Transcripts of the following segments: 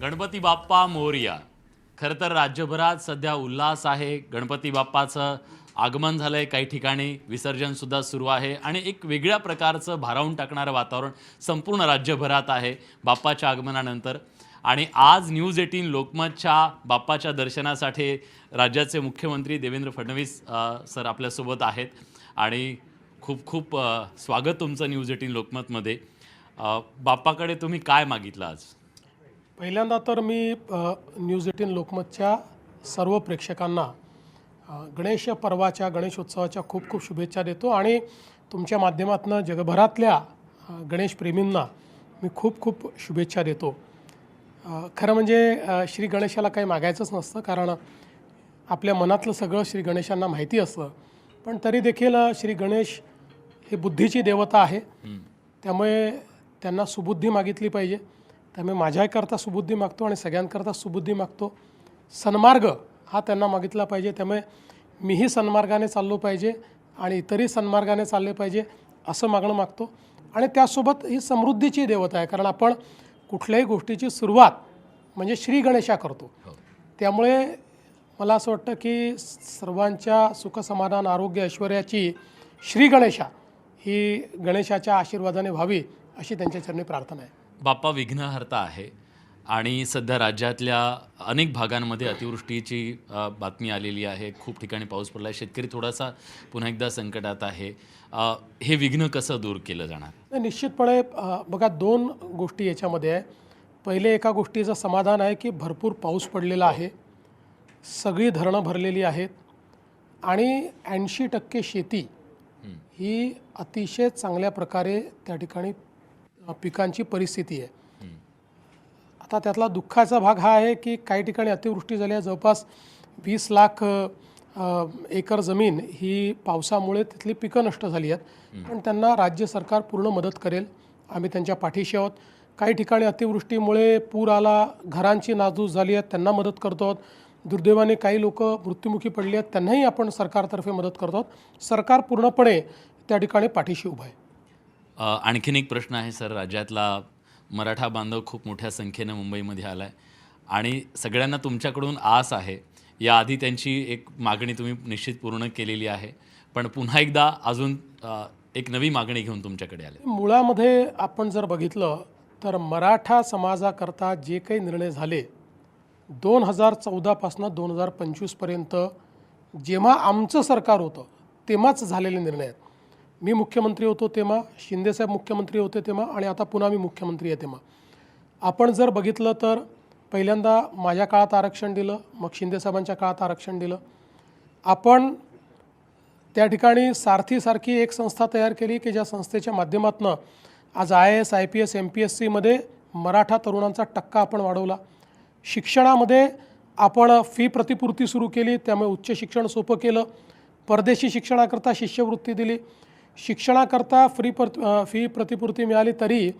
गणपती बाप्पा मोरया। खरं तर राज्यभरात सध्या उल्हास आहे। गणपती बाप्पाचं आगमन झालंय, काही ठिकाणी विसर्जन सुद्धा सुरू आहे आणि एक वेगळ्या प्रकारचं भारावून टाकणारं वातावरण संपूर्ण राज्यभरात आहे बाप्पाच्या आगमनानंतर। आणि आज न्यूज 18 लोकमतच्या बाप्पाच्या दर्शनासाठी राज्याचे मुख्यमंत्री देवेंद्र फडणवीस सर आपल्यासोबत आहेत आणि खूप खूप स्वागत तुमचं न्यूज 18 लोकमतमध्ये। बाप्पाकडे तुम्ही काय मागितलं आज? पहिल्यांदा तर मी न्यूज 18 लोकमतच्या सर्व प्रेक्षकांना गणेश पर्वाच्या गणेशोत्सवाच्या खूप खूप शुभेच्छा देतो आणि तुमच्या माध्यमातून जगभरातल्या गणेशप्रेमींना मी खूप खूप शुभेच्छा देतो। खरं म्हणजे श्री गणेशाला काही मागायचंच नसतं, कारण आपल्या मनातलं सगळं श्री गणेशांना माहिती असतं, पण तरी देखील श्री गणेश हे बुद्धीची देवता आहे, त्यामुळे त्यांना सुबुद्धी मागितली पाहिजे। त्यामुळे माझ्याकरता सुबुद्धी मागतो आणि सगळ्यांकरता सुबुद्धी मागतो। सन्मार्ग हा त्यांना मागितला पाहिजे, त्यामुळे मीही सन्मार्गाने चाललो पाहिजे आणि इतरही सन्मार्गाने चालले पाहिजे असं मागणं मागतो। आणि त्यासोबत ही समृद्धीची देवता आहे, कारण आपण कुठल्याही गोष्टीची सुरुवात म्हणजे श्री गणेशा करतो, त्यामुळे मला असं वाटतं की सर्वांच्या सुखसमाधान आरोग्य ऐश्वर्याची श्री गणेशा ही गणेशाच्या आशीर्वादाने व्हावी अशी त्यांच्या चरणी प्रार्थना आहे। बाप्पा विघ्नहर्ता आहे आणि सध्या राज्यातल्या अनेक भागांमध्ये अतिवृष्टीची बातमी आलेली आहे। खूप ठिकाणी पाऊस पडला आहे, शेतकरी थोडासा पुन्हा एकदा संकटात आहे। हे विघ्न कसं दूर केलं जाणार? निश्चितपणे बघा, दोन गोष्टी याच्यामध्ये आहे। पहिले एका गोष्टीचं समाधान आहे की भरपूर पाऊस पडलेला आहे, सगळी धरणं भरलेली आहेत आणि 80% शेती ही अतिशय चांगल्या प्रकारे त्या ठिकाणी पिकांची परिस्थिती आहे। आता त्यातला दुःखाचा भाग हा आहे की काही ठिकाणी अतिवृष्टी झाली आहे, जवळपास 20 लाख एकर जमीन ही पावसामुळे तिथली पिकं नष्ट झाली आहेत, पण त्यांना राज्य सरकार पूर्ण मदत करेल, आम्ही त्यांच्या पाठीशी आहोत। काही ठिकाणी अतिवृष्टीमुळे पूर आला, घरांची नासधूस झाली आहे, त्यांना मदत करतो आहोत। दुर्दैवाने काही लोक मृत्युमुखी पडली आहेत, त्यांनाही आपण सरकारतर्फे मदत करतो आहोत। सरकार पूर्णपणे त्या ठिकाणी पाठीशी उभं आहे। आणखीन एक प्रश्न आहे सर, राज्यातला मराठा बांधव खूप मोठ्या संख्येने मुंबईमध्ये आला आहे आणि सगळ्यांना तुमच्याकडून आस आहे, याआधी त्यांची एक मागणी तुम्ही निश्चित पूर्ण केलेली आहे, पण पुन्हा एकदा अजून एक नवी मागणी घेऊन तुमच्याकडे आले। मुळामध्ये आपण जर बघितलं तर मराठा समाजाकरता जे काही निर्णय झाले 2014 पासून 2025 पर्यंत जेव्हा आमचं सरकार होतं तेव्हाच झालेले निर्णय आहेत। मी मुख्यमंत्री होतो तेव्हा, शिंदेसाहेब मुख्यमंत्री होते तेव्हा आणि आता पुन्हा मी मुख्यमंत्री आहे तेव्हा। आपण जर बघितलं तर पहिल्यांदा माझ्या काळात आरक्षण दिलं, मग शिंदेसाहेबांच्या काळात आरक्षण दिलं। आपण त्या ठिकाणी सारथीसारखी एक संस्था तयार केली की ज्या संस्थेच्या माध्यमातून आज IAS IPS MPSCमध्ये मराठा तरुणांचा टक्का आपण वाढवला। शिक्षणामध्ये आपण फी प्रतिपूर्ती सुरू केली, त्यामुळे उच्च शिक्षण सोपं केलं। परदेशी शिक्षणाकरता शिष्यवृत्ती दिली, शिक्षणाकरता फी प्रतिपूर्ती मिळाली, तरी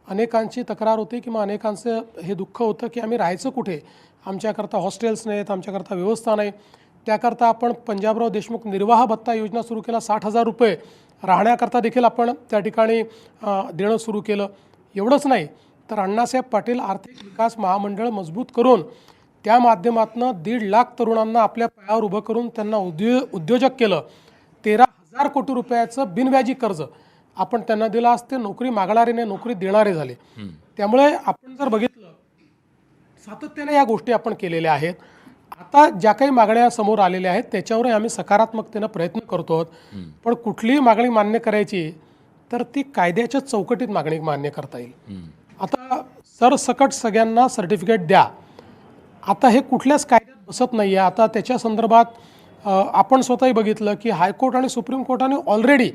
अनेकांची तक्रार होती किंवा अनेकांचं हे दुःख होतं की आम्ही राहायचं कुठे, आमच्याकरता हॉस्टेल्स नाहीत, आमच्याकरता व्यवस्था नाही। त्याकरता आपण पंजाबराव देशमुख निर्वाह भत्ता योजना सुरू केला, 60,000 रुपये राहण्याकरता देखील आपण त्या ठिकाणी देणं सुरू केलं। एवढंच नाही तर अण्णासाहेब पाटील आर्थिक विकास महामंडळ मजबूत करून त्या माध्यमातून 1.5 लाख तरुणांना आपल्या पायावर उभं करून त्यांना उद्योजक केलं। 13,000 कोटी रुपयाचं बिनव्याजी कर्ज आपण त्यांना दिलं, आज ते नोकरी मागणारे नोकरी देणारे झाले। त्यामुळे आपण जर बघितलं सातत्याने या गोष्टी आपण केलेल्या आहेत। आता ज्या काही मागण्या समोर आलेल्या आहेत त्याच्यावर आम्ही सकारात्मकतेनं प्रयत्न करतो आहोत, पण कुठलीही मागणी मान्य करायची तर ती कायद्याच्या चौकटीत मागणी मान्य करता येईल। आता सरसकट सगळ्यांना सर्टिफिकेट द्या, आता हे कुठल्याच कायद्यात बसत नाही आहे। आता त्याच्या संदर्भात आपण स्वतःही बघितलं की हायकोर्ट आणि सुप्रीम कोर्टाने ऑलरेडी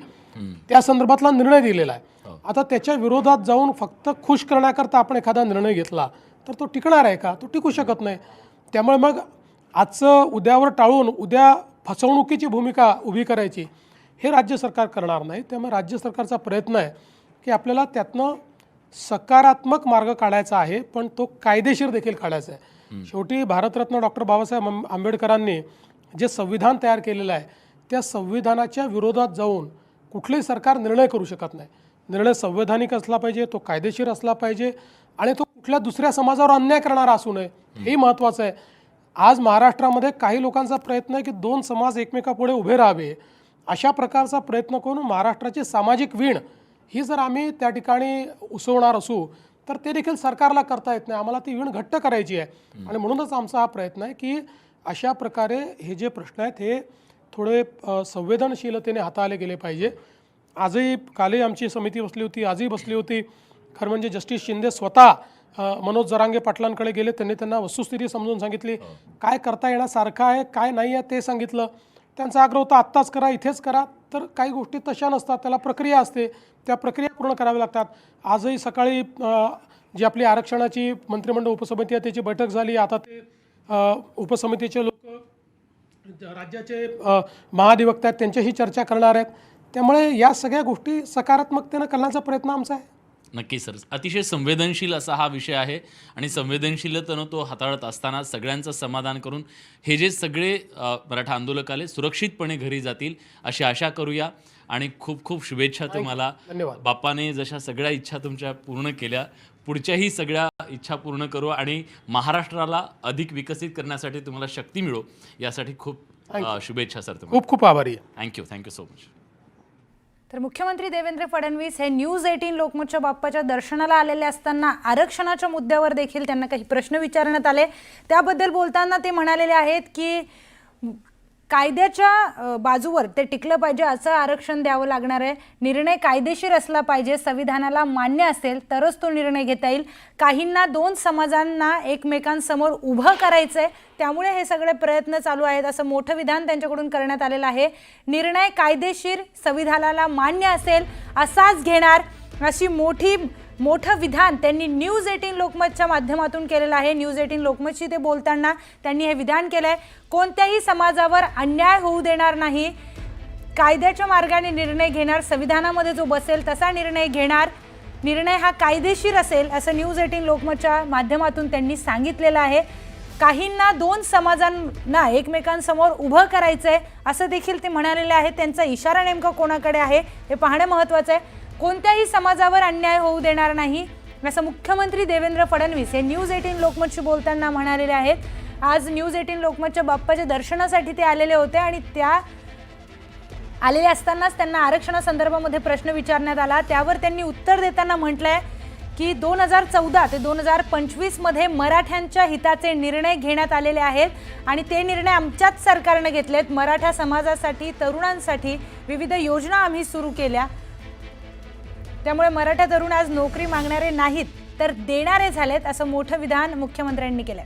त्या संदर्भातला निर्णय दिलेला आहे। आता त्याच्या विरोधात जाऊन फक्त खुश करण्याकरता आपण एखादा निर्णय घेतला तर तो टिकणार आहे का? तो टिकू शकत नाही। त्यामुळे मग आजचं उद्यावर टाळून उद्या फसवणुकीची भूमिका उभी करायची हे राज्य सरकार करणार नाही। त्यामुळे राज्य सरकारचा प्रयत्न आहे की आपल्याला त्यातनं सकारात्मक मार्ग काढायचा आहे, पण तो कायदेशीर देखील काढायचा आहे। शेवटी भारतरत्न डॉक्टर बाबासाहेब आंबेडकरांनी जे संविधान तयार केलेलं आहे त्या संविधानाच्या विरोधात जाऊन कुठलेही सरकार निर्णय करू शकत नाही। निर्णय संवैधानिक असला पाहिजे, तो कायदेशीर असला पाहिजे आणि तो कुठल्या दुसऱ्या समाजावर अन्याय करणारा असू नये, हेही महत्त्वाचं आहे. आज महाराष्ट्रामध्ये काही लोकांचा प्रयत्न आहे की दोन समाज एकमेकापुढे उभे राहावे, अशा प्रकारचा प्रयत्न करून महाराष्ट्राची सामाजिक वीण ही जर आम्ही त्या ठिकाणी उसवणार असू तर ते देखील सरकारला करता येत नाही. आम्हाला ती वीण घट्ट करायची आहे आणि म्हणूनच आमचा हा प्रयत्न आहे की अशा प्रकारे हे जे प्रश्न आहेत हे थोडे संवेदनशीलतेने हाताळले गेले पाहिजे. आजही कालही आमची समिती बसली होती, आजही बसली होती. खरं म्हणजे जस्टिस शिंदे स्वतः मनोज जरांगे पाटलांकडे गेले, त्यांना वस्तुस्थिती समजून सांगितली, काय करता येण्यासारखं आहे काय नाही आहे ते सांगितलं. त्यांचा आग्रह होता आत्ताच करा, इथेच करा. तर काही गोष्टी तशा नसतात, त्याला प्रक्रिया असते, त्या प्रक्रिया पूर्ण कराव्या लागतात. आजही सकाळी जी आपली आरक्षणाची मंत्रिमंडळ उपसमिती आहे त्याची बैठक झाली. आता ते उपसमितीचे लोक राज्याचे महाधिवक्ता आहेत त्यांच्याशी चर्चा करणार आहेत. त्यामुळे या सगळ्या गोष्टी सकारात्मकतेनं करण्याचा प्रयत्न आमचा आहे. नक्कीच सर, अतिशय संवेदनशील असा हा विषय आहे आणि संवेदनशीलतेनं तो हाताळत असताना सगळ्यांचं समाधान करून हे जे सगळे मराठा आंदोलक आले सुरक्षितपणे घरी जातील अशी आशा करूया. आणि खूप खूप शुभेच्छा तुम्हाला. धन्यवाद. बाप्पाने जशा सगळ्या इच्छा तुमच्या पूर्ण केल्या, पुढच्याही सगळ्या इच्छा पूर्ण करू आणि महाराष्ट्राला अधिक विकसित करण्यासाठी तुम्हाला शक्ती मिळो यासाठी खूप शुभेच्छा सर तुम्हाला. खूप खूप आभारी आहे. Thank you so much. तर मुख्यमंत्री देवेंद्र फडणवीस हे न्यूज 18 लोकमतच्या बाप्पाच्या दर्शनाला आलेले असताना आरक्षणाच्या मुद्द्यावर देखील त्यांना काही प्रश्न विचारण्यात आले. त्याबद्दल बोलताना ते म्हणालेले आहेत की कायद्याच्या बाजूवर ते टिकलं पाहिजे, असं आरक्षण द्यावं लागणार आहे. निर्णय कायदेशीर असला पाहिजे, संविधानाला मान्य असेल तरच तो निर्णय घेता येईल. काहींना दोन समाजांना एकमेकांसमोर उभं करायचं आहे, त्यामुळे हे सगळे प्रयत्न चालू आहेत, असं मोठं विधान त्यांच्याकडून करण्यात आलेलं आहे. निर्णय कायदेशीर संविधानाला मान्य असेल असाच घेणार, अशी मोठं विधान त्यांनी न्यूज 18 लोकमतच्या माध्यमातून केलेलं आहे. न्यूज 18 लोकमतशी ते बोलताना त्यांनी हे विधान केलं आहे. कोणत्याही समाजावर अन्याय होऊ देणार नाही, कायद्याच्या मार्गाने निर्णय घेणार, संविधानामध्ये जो बसेल तसा निर्णय घेणार, निर्णय हा कायदेशीर असेल असं न्यूज 18 लोकमतच्या माध्यमातून त्यांनी सांगितलेलं आहे. काहींना दोन समाजांना एकमेकांसमोर उभं करायचं आहे असं देखील ते म्हणालेले आहेत. त्यांचा इशारा नेमका कोणाकडे आहे हे पाहणं महत्त्वाचं आहे. कोणत्याही समाजावर अन्याय होऊ देणार नाही असं मुख्यमंत्री देवेंद्र फडणवीस हे न्यूज 18 लोकमतशी बोलताना म्हणालेले आहेत. आज न्यूज 18 लोकमतच्या बाप्पाच्या दर्शनासाठी ते आलेले होते आणि त्या आलेले असतानाच त्यांना आरक्षणासंदर्भामध्ये प्रश्न विचारण्यात आला. त्यावर त्यांनी उत्तर देताना म्हटलंय की 2014 ते 2025 मध्ये मराठ्यांच्या हिताचे निर्णय घेण्यात आलेले आहेत आणि ते निर्णय आमच्याच सरकारने घेतलेत. मराठा समाजासाठी, तरुणांसाठी विविध योजना आम्ही सुरू केल्या, त्यामुळे मराठा तरुण आज नोकरी मागणारे नाहीत तर देणारे झालेत, असं मोठं विधान मुख्यमंत्र्यांनी केलंय.